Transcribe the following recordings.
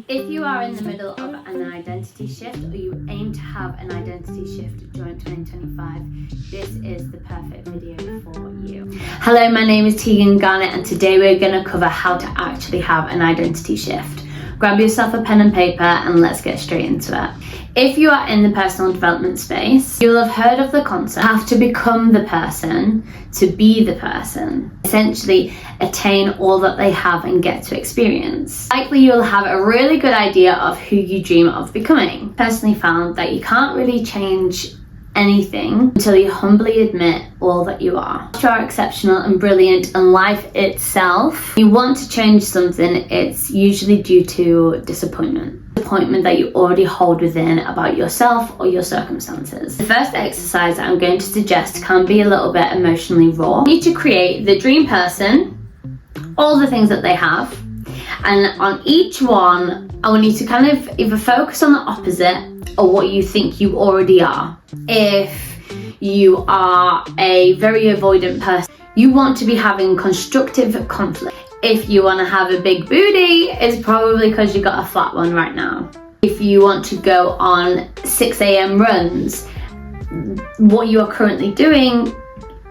If you are in the middle of an identity shift, or you aim to have an identity shift during 2025, this is the perfect video for you. Hello, my name is Tegan Garnett, and today we're going to cover how to actually have an identity shift. Grab yourself a pen and paper and let's get straight into it. If you are in the personal development space, you'll have heard of the concept, have to become the person to be the person. Essentially, attain all that they have and get to experience. Likely you'll have a really good idea of who you dream of becoming. Personally found that you can't really change anything until you humbly admit all that you are. You are exceptional and brilliant, and life itself, you want to change something, it's usually due to disappointment that you already hold within about yourself or your circumstances. The first exercise that I'm going to suggest can be a little bit emotionally raw. You need to create the dream person, all the things that they have, and on each one I want you to kind of either focus on the opposite or what you think you already are. If you are a very avoidant person, you want to be having constructive conflict. If you want to have a big booty, it's probably because you got a flat one right now. If you want to go on 6 a.m. runs, what you are currently doing,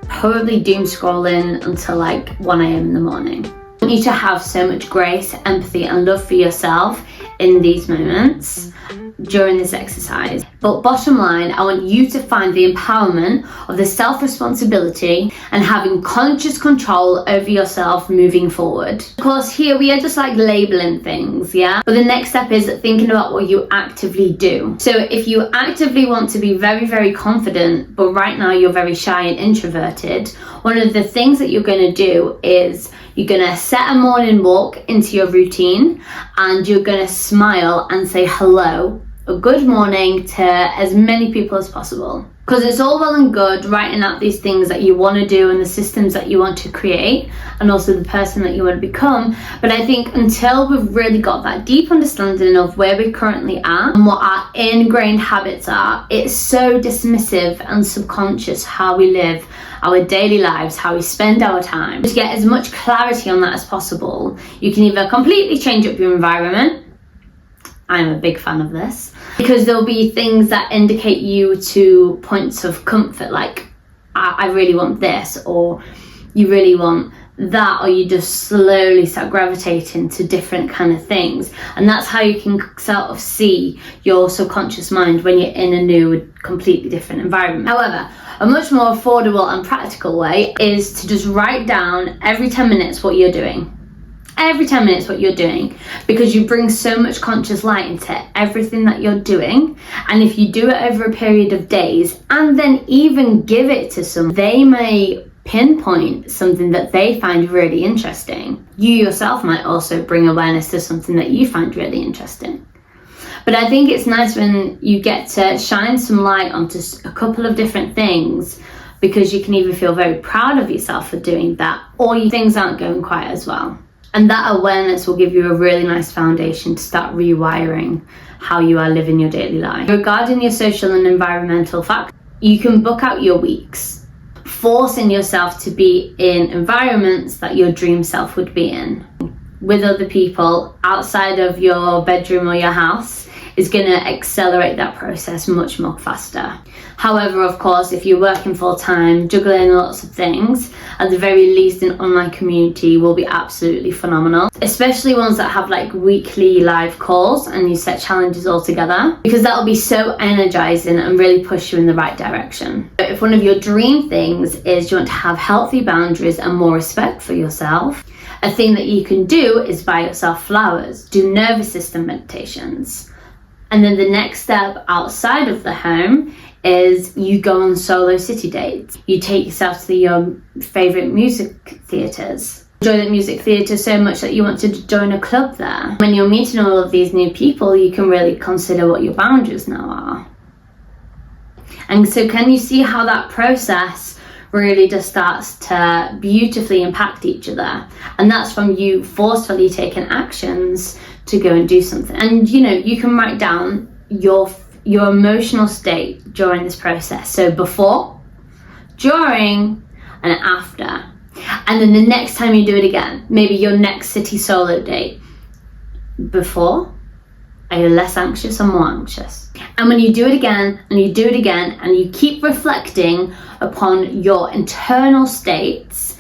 probably doom scrolling until like 1 a.m. in the morning. You need to have so much grace, empathy and love for yourself in these moments during this exercise. But bottom line, I want you to find the empowerment of the self-responsibility and having conscious control over yourself moving forward. Of course, here we are just like labeling things, yeah? But the next step is thinking about what you actively do. So if you actively want to be very, very confident, but right now you're very shy and introverted, one of the things that you're going to do is you're going to set a morning walk into your routine, and you're going to smile and say hello or good morning to as many people as possible. Because it's all well and good writing out these things that you want to do and the systems that you want to create and also the person that you want to become. But I think until we've really got that deep understanding of where we currently are and what our ingrained habits are, it's so dismissive and subconscious how we live our daily lives, how we spend our time. To get as much clarity on that as possible, you can either completely change up your environment. I'm a big fan of this because there'll be things that indicate you to points of comfort, like I really want this, or you really want that, or you just slowly start gravitating to different kind of things. And that's how you can sort of see your subconscious mind when you're in a new, completely different environment. However, a much more affordable and practical way is to just write down every 10 minutes what you're doing. Every 10 minutes what you're doing, because you bring so much conscious light into everything that you're doing. And if you do it over a period of days and then even give it to someone, they may pinpoint something that they find really interesting. You yourself might also bring awareness to something that you find really interesting. But I think it's nice when you get to shine some light onto a couple of different things, because you can either feel very proud of yourself for doing that, or things aren't going quite as well. And that awareness will give you a really nice foundation to start rewiring how you are living your daily life. Regarding your social and environmental factors, you can book out your weeks, forcing yourself to be in environments that your dream self would be in, with other people outside of your bedroom or your house. Is going to accelerate that process much more faster. However, of course, if you're working full time, juggling lots of things, at the very least an online community will be absolutely phenomenal, especially ones that have like weekly live calls and you set challenges all together, because that'll be so energizing and really push you in the right direction. But if one of your dream things is you want to have healthy boundaries and more respect for yourself, a thing that you can do is buy yourself flowers, do nervous system meditations. And then the next step outside of the home is you go on solo city dates. You take yourself to your favourite music theatres. Enjoy the music theatre so much that you want to join a club there. When you're meeting all of these new people, you can really consider what your boundaries now are. And so can you see how that process really just starts to beautifully impact each other? And that's from you forcefully taking actions to go and do something. And you can write down your emotional state during this process. So before, during, and after. And then the next time you do it again, maybe your next city solo date, before, are you less anxious or more anxious? And when you do it again and you do it again and you keep reflecting upon your internal states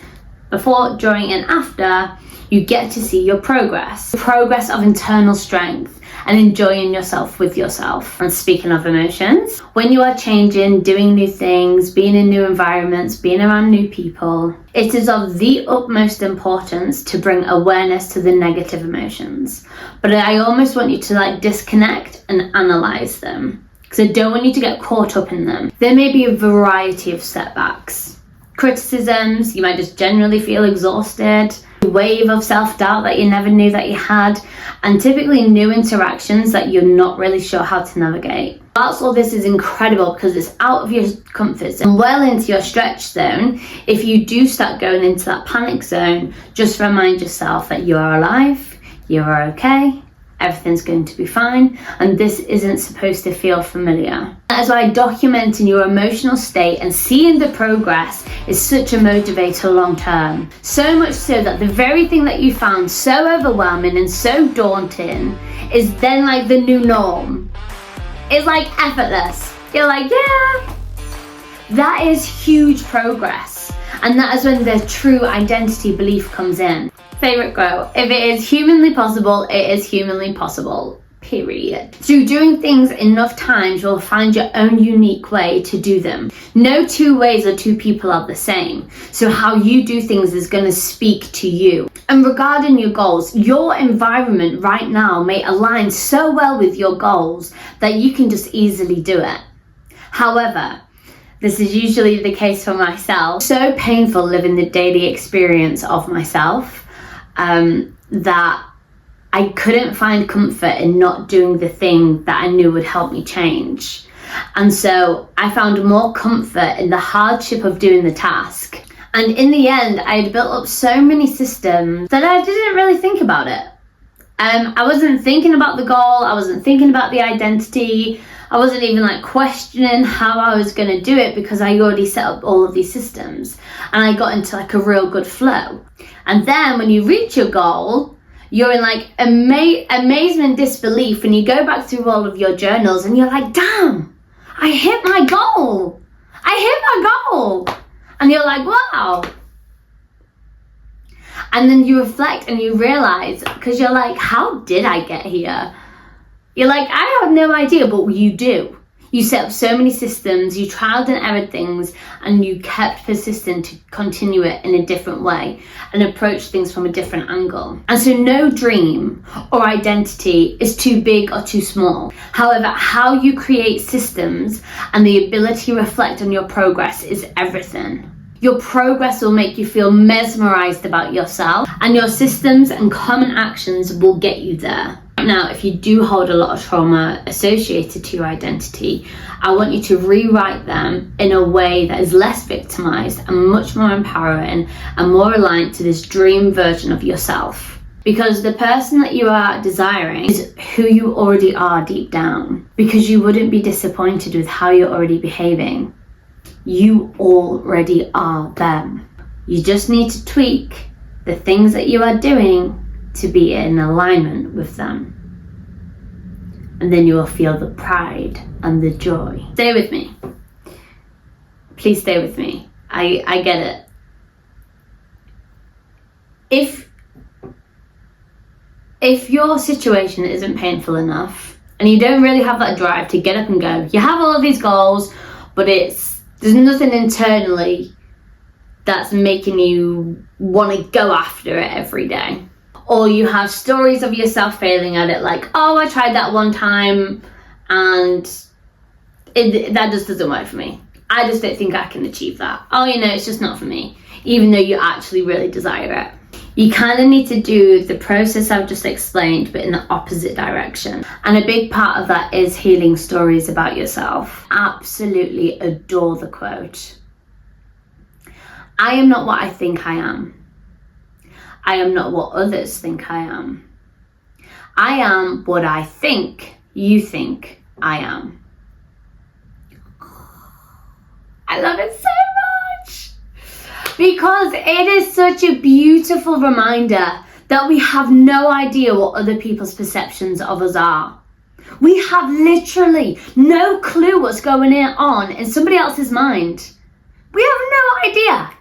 before, during and after, you get to see your progress of internal strength and enjoying yourself with yourself. And speaking of emotions, when you are changing, doing new things, being in new environments, being around new people, it is of the utmost importance to bring awareness to the negative emotions. But I almost want you to disconnect and analyze them, because I don't want you to get caught up in them. There may be a variety of setbacks, criticisms, you might just generally feel exhausted, wave of self-doubt that you never knew that you had, and typically new interactions that you're not really sure how to navigate. Whilst all this is incredible because it's out of your comfort zone, well into your stretch zone, if you do start going into that panic zone, just remind yourself that you are alive, you are okay, everything's going to be fine, and this isn't supposed to feel familiar. That is why documenting your emotional state and seeing the progress is such a motivator long term. So much so that the very thing that you found so overwhelming and so daunting is then the new norm. It's effortless. You're yeah. That is huge progress. And that is when the true identity belief comes in. Favorite quote: if it is humanly possible, it is humanly possible. Period. Through doing things enough times, you'll find your own unique way to do them. No two ways or two people are the same. So how you do things is going to speak to you. And regarding your goals, your environment right now may align so well with your goals that you can just easily do it. However, this is usually the case for myself. So painful living the daily experience of myself that I couldn't find comfort in not doing the thing that I knew would help me change. And so I found more comfort in the hardship of doing the task. And in the end, I had built up so many systems that I didn't really think about it. I wasn't thinking about the goal, I wasn't thinking about the identity, I wasn't even questioning how I was going to do it because I already set up all of these systems and I got into a real good flow. And then when you reach your goal, you're in amazement, disbelief, and you go back through all of your journals and you're damn, I hit my goal. And you're wow. And then you reflect and you realize, because you're how did I get here? You're I have no idea, but you do. You set up so many systems, you trialed and errored things, and you kept persistent to continue it in a different way and approach things from a different angle. And so no dream or identity is too big or too small. However, how you create systems and the ability to reflect on your progress is everything. Your progress will make you feel mesmerized about yourself, and your systems and common actions will get you there. Now, if you do hold a lot of trauma associated to your identity, I want you to rewrite them in a way that is less victimized and much more empowering and more aligned to this dream version of yourself. Because the person that you are desiring is who you already are deep down. Because you wouldn't be disappointed with how you're already behaving. You already are them. You just need to tweak the things that you are doing to be in alignment with them. And then you will feel the pride and the joy. Stay with me. Please stay with me. I get it. If your situation isn't painful enough and you don't really have that drive to get up and go, you have all of these goals, but there's nothing internally that's making you want to go after it every day. Or you have stories of yourself failing at it, oh, I tried that one time and that just doesn't work for me. I just don't think I can achieve that. Oh, it's just not for me, even though you actually really desire it. You kind of need to do the process I've just explained, but in the opposite direction. And a big part of that is healing stories about yourself. Absolutely adore the quote. I am not what I think I am. I am not what others think I am. I am what I think you think I am. I love it so much. Because it is such a beautiful reminder that we have no idea what other people's perceptions of us are. We have literally no clue what's going on in somebody else's mind. We have no idea.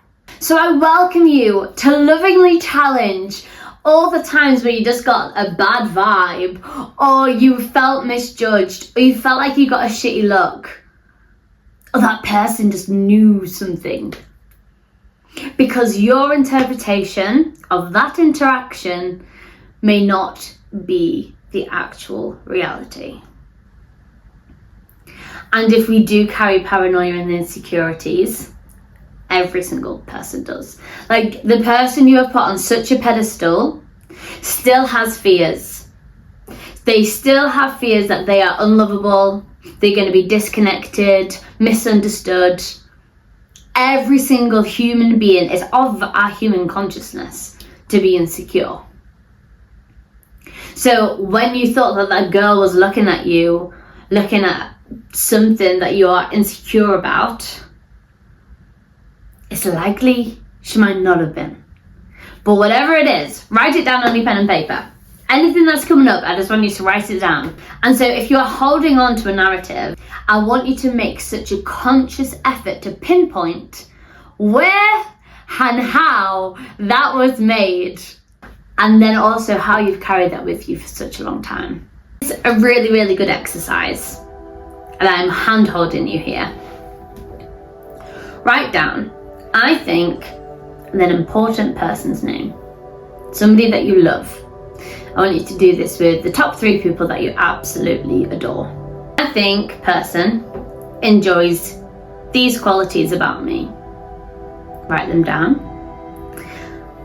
So I welcome you to lovingly challenge all the times where you just got a bad vibe, or you felt misjudged, or you felt like you got a shitty look, or that person just knew something. Because your interpretation of that interaction may not be the actual reality. And if we do carry paranoia and insecurities, every single person does. Like, the person you have put on such a pedestal still has fears. They still have fears that they are unlovable, they're going to be disconnected, misunderstood. Every single human being is of our human consciousness to be insecure. So when you thought that that girl was looking at you, looking at something that you are insecure about, it's likely she might not have been. But whatever it is, write it down on your pen and paper. Anything that's coming up, I just want you to write it down. And so if you're holding on to a narrative, I want you to make such a conscious effort to pinpoint where and how that was made. And then also how you've carried that with you for such a long time. It's a really, really good exercise. And I'm hand holding you here. Write down, I think, an important person's name. Somebody that you love. I want you to do this with the top 3 people that you absolutely adore. I think person enjoys these qualities about me. Write them down.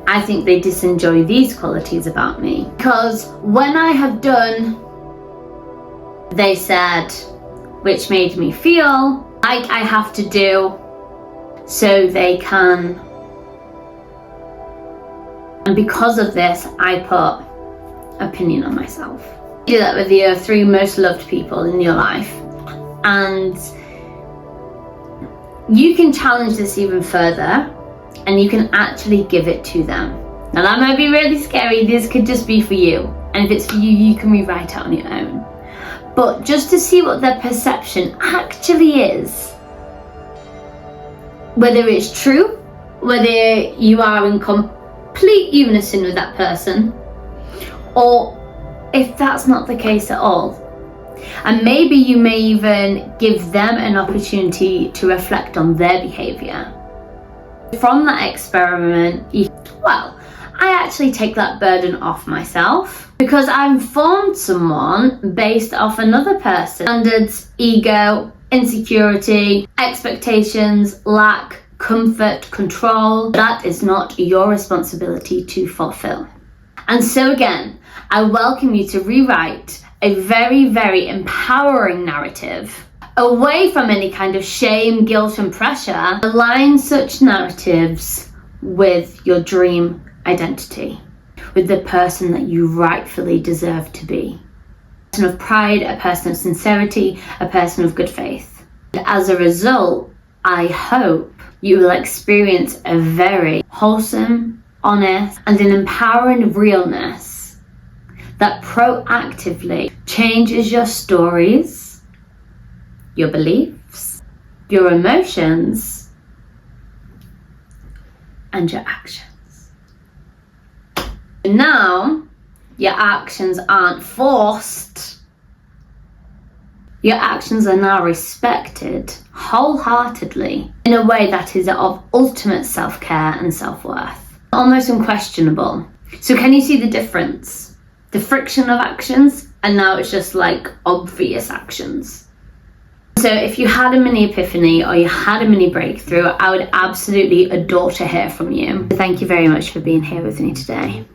I think they disenjoy these qualities about me. Because when I have done, they said, which made me feel like I have to do so they can. And because of this, I put opinion on myself. Do that with your 3 most loved people in your life. And you can challenge this even further, and you can actually give it to them. Now that might be really scary. This could just be for you. And if it's for you, you can rewrite it on your own. But just to see what their perception actually is. Whether it's true, whether you are in complete unison with that person, or if that's not the case at all. And maybe you may even give them an opportunity to reflect on their behaviour. From that experiment, I actually take that burden off myself because I informed someone based off another person's standards, ego, insecurity, expectations, lack, comfort, control. That is not your responsibility to fulfill. And so again, I welcome you to rewrite a very, very empowering narrative away from any kind of shame, guilt and pressure. Align such narratives with your dream identity, with the person that you rightfully deserve to be. A person of pride, a person of sincerity, a person of good faith. And as a result, I hope you will experience a very wholesome, honest, and an empowering realness that proactively changes your stories, your beliefs, your emotions, and your actions. Now, your actions aren't forced. Your actions are now respected wholeheartedly in a way that is of ultimate self-care and self-worth. Almost unquestionable. So can you see the difference? The friction of actions, and now it's just like obvious actions. So if you had a mini epiphany or you had a mini breakthrough, I would absolutely adore to hear from you. Thank you very much for being here with me today.